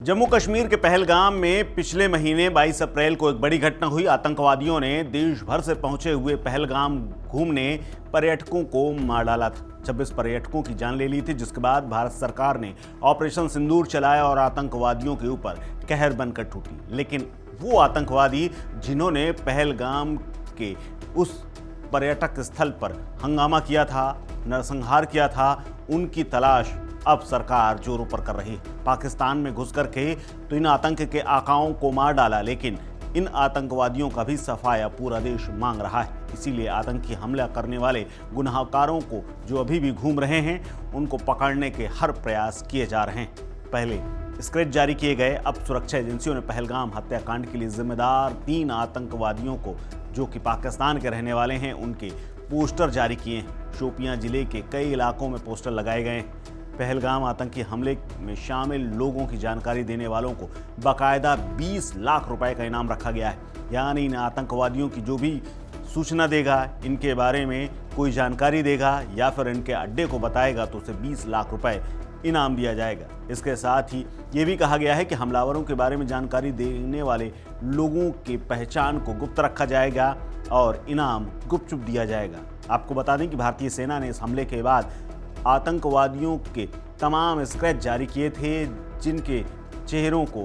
जम्मू कश्मीर के पहलगाम में पिछले महीने 22 अप्रैल को एक बड़ी घटना हुई। आतंकवादियों ने देश भर से पहुंचे हुए पहलगाम घूमने पर्यटकों को मार डाला था। 26 पर्यटकों की जान ले ली थी, जिसके बाद भारत सरकार ने ऑपरेशन सिंदूर चलाया और आतंकवादियों के ऊपर कहर बनकर टूटी। लेकिन वो आतंकवादी जिन्होंने पहलगाम के उस पर्यटक स्थल पर हंगामा किया था, नरसंहार किया था, उनकी तलाश अब सरकार जोरों पर कर रही है। पाकिस्तान में घुस करके तो इन आतंक के आकाओं को मार डाला, लेकिन इन आतंकवादियों का भी सफाया पूरा देश मांग रहा है। इसीलिए आतंकी हमला करने वाले गुनाहगारों को जो अभी भी घूम रहे हैं, उनको पकड़ने के हर प्रयास किए जा रहे हैं। पहले स्केच जारी किए गए, अब सुरक्षा एजेंसियों ने पहलगाम हत्याकांड के लिए जिम्मेदार 3 आतंकवादियों को, जो कि पाकिस्तान के रहने वाले हैं, उनके पोस्टर जारी किए हैं। शोपियां जिले के कई इलाकों में पोस्टर लगाए गए हैं। पहलगाम आतंकी हमले में शामिल लोगों की जानकारी देने वालों को बाकायदा 20 लाख रुपए का इनाम रखा गया है। यानी इन आतंकवादियों की जो भी सूचना देगा, इनके बारे में कोई जानकारी देगा या फिर इनके अड्डे को बताएगा, तो उसे 20 लाख रुपए इनाम दिया जाएगा। इसके साथ ही ये भी कहा गया है कि हमलावरों के बारे में जानकारी देने वाले लोगों की पहचान को गुप्त रखा जाएगा और इनाम गुपचुप दिया जाएगा। आपको बता दें कि भारतीय सेना ने इस हमले के बाद आतंकवादियों के तमाम स्केच जारी किए थे, जिनके चेहरों को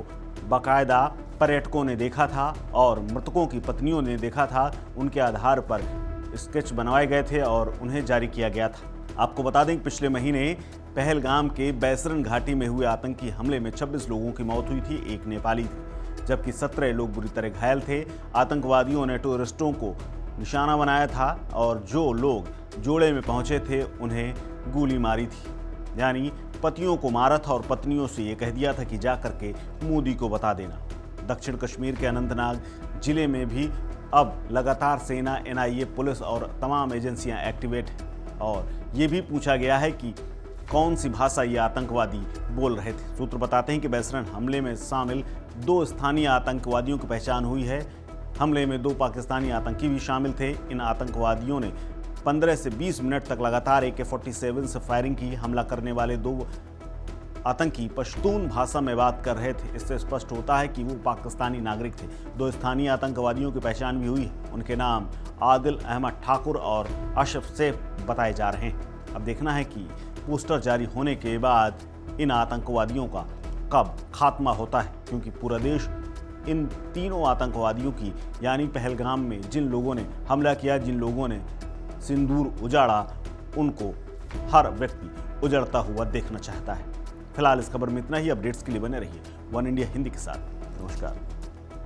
बाकायदा पर्यटकों ने देखा था और मृतकों की पत्नियों ने देखा था। उनके आधार पर स्केच बनवाए गए थे और उन्हें जारी किया गया था। आपको बता दें कि पिछले महीने पहलगाम के बैसरन घाटी में हुए आतंकी हमले में 26 लोगों की मौत हुई थी, एक नेपाली थी, जबकि 17 लोग बुरी तरह घायल थे। आतंकवादियों ने टूरिस्टों को निशाना बनाया था और जो लोग जोड़े में पहुंचे थे उन्हें गोली मारी थी। यानी पतियों को मारा था और पत्नियों से ये कह दिया था कि जा करके मोदी को बता देना। दक्षिण कश्मीर के अनंतनाग जिले में भी अब लगातार सेना, एनआईए, पुलिस और तमाम एजेंसियां एक्टिवेट हैं और ये भी पूछा गया है कि कौन सी भाषा ये आतंकवादी बोल रहे थे। सूत्र बताते हैं कि बैसरन हमले में शामिल 2 स्थानीय आतंकवादियों की पहचान हुई है। हमले में 2 पाकिस्तानी आतंकी भी शामिल थे। इन आतंकवादियों ने 15 से 20 मिनट तक लगातार AK-47 से फायरिंग की। हमला करने वाले 2 आतंकी पश्तून भाषा में बात कर रहे थे। इससे स्पष्ट होता है कि वो पाकिस्तानी नागरिक थे। 2 स्थानीय आतंकवादियों की पहचान भी हुई है। उनके नाम आदिल अहमद ठाकुर और अशरफ सैफ बताए जा रहे हैं। अब देखना है कि पोस्टर जारी होने के बाद इन आतंकवादियों का कब खात्मा होता है, क्योंकि पूरा देश इन तीनों आतंकवादियों की, यानी पहलगाम में जिन लोगों ने हमला किया, जिन लोगों ने सिंदूर उजाड़ा, उनको हर व्यक्ति उजड़ता हुआ देखना चाहता है। फिलहाल इस खबर में इतना ही। अपडेट्स के लिए बने रहिए वन इंडिया हिंदी के साथ। नमस्कार।